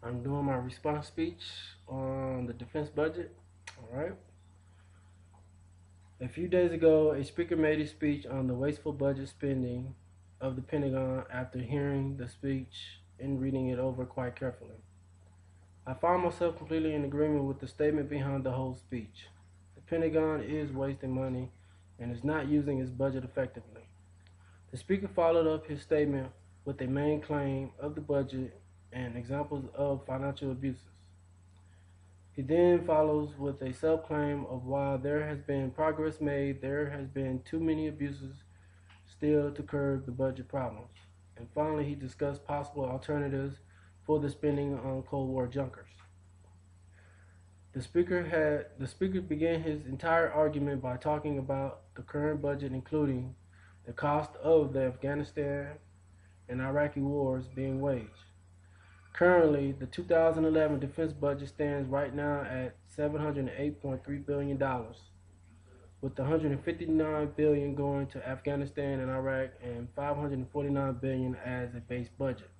I'm doing my response speech on the defense budget. All right. A few days ago, a speaker made a speech on the wasteful budget spending of the Pentagon after hearing the speech and reading it over quite carefully. I found myself completely in agreement with the statement behind the whole speech. The Pentagon is wasting money and is not using its budget effectively. The speaker followed up his statement with a main claim of the budget and examples of financial abuses. He then follows with a sub-claim of while there has been progress made, there has been too many abuses still to curb the budget problems. And finally, he discussed possible alternatives for the spending on Cold War junkers. The speaker began his entire argument by talking about the current budget, including the cost of the Afghanistan and Iraqi wars being waged. Currently, the 2011 defense budget stands right now at $708.3 billion, with $159 billion going to Afghanistan and Iraq and $549 billion as a base budget.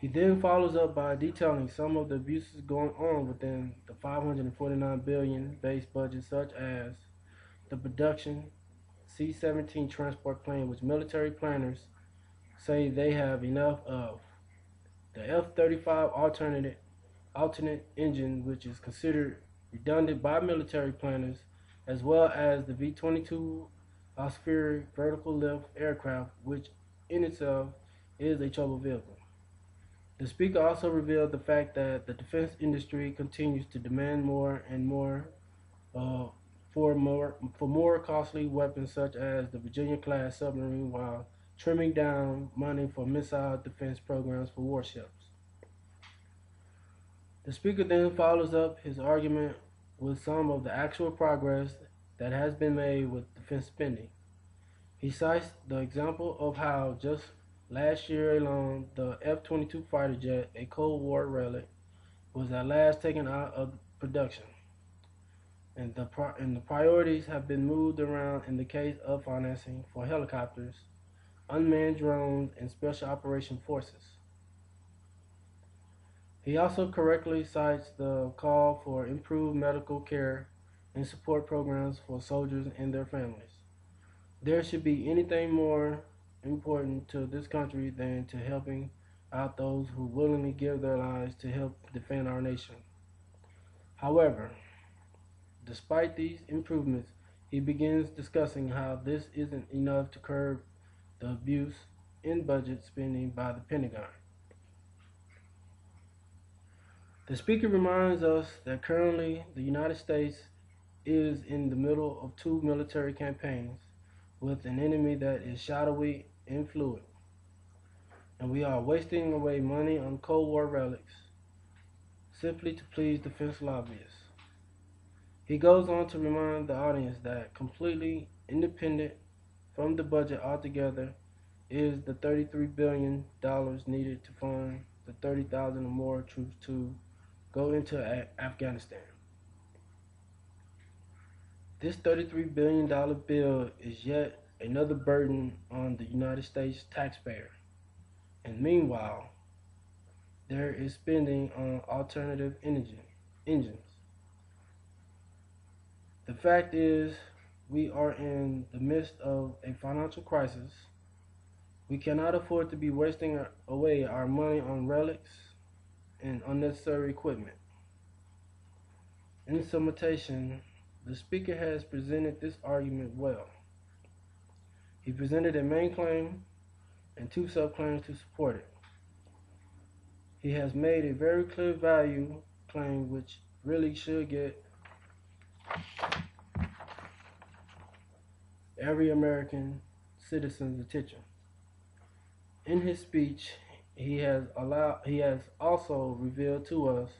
He then follows up by detailing some of the abuses going on within the $549 billion base budget, such as the production C-17 transport plane, which military planners say they have enough of, the F-35 alternate engine, which is considered redundant by military planners, as well as the V-22 atmospheric vertical lift aircraft, which in itself is a trouble vehicle. The speaker also revealed the fact that the defense industry continues to demand more and more for more costly weapons such as the Virginia-class submarine, while trimming down money for missile defense programs for warships. The speaker then follows up his argument with some of the actual progress that has been made with defense spending. He cites the example of how just last year alone, the F-22 fighter jet, a Cold War relic, was at last taken out of production, and the priorities have been moved around in the case of financing for helicopters, unmanned drones, and special operation forces. He also correctly cites the call for improved medical care and support programs for soldiers and their families. There should be anything more important to this country than to helping out those who willingly give their lives to help defend our nation. However, despite these improvements, he begins discussing how this isn't enough to curb the abuse in budget spending by the Pentagon. The speaker reminds us that currently the United States is in the middle of two military campaigns with an enemy that is shadowy and fluid, and we are wasting away money on Cold War relics simply to please defense lobbyists. He goes on to remind the audience that completely independent from the budget altogether is the $33 billion needed to fund the 30,000 or more troops to go into Afghanistan. This $33 billion bill is yet another burden on the United States taxpayer. And meanwhile, there is spending on alternative engines. The fact is, we are in the midst of a financial crisis. We cannot afford to be wasting away our money on relics and unnecessary equipment. In summation, the speaker has presented this argument well. He presented a main claim and two subclaims to support it. He has made a very clear value claim which really should get every American citizen's attention. In his speech, he has also revealed to us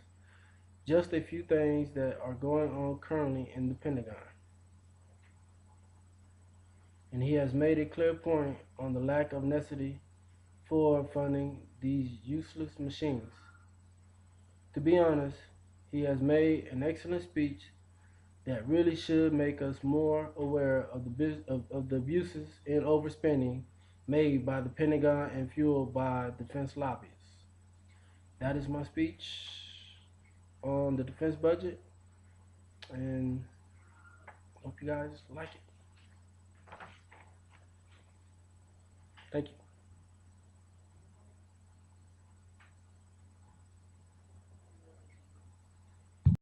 just a few things that are going on currently in the Pentagon. And he has made a clear point on the lack of necessity for funding these useless machines. To be honest, he has made an excellent speech that really should make us more aware of the abuses and overspending made by the Pentagon and fueled by defense lobbyists. that is my speech on the defense budget, and hope you guys like it. Thank you.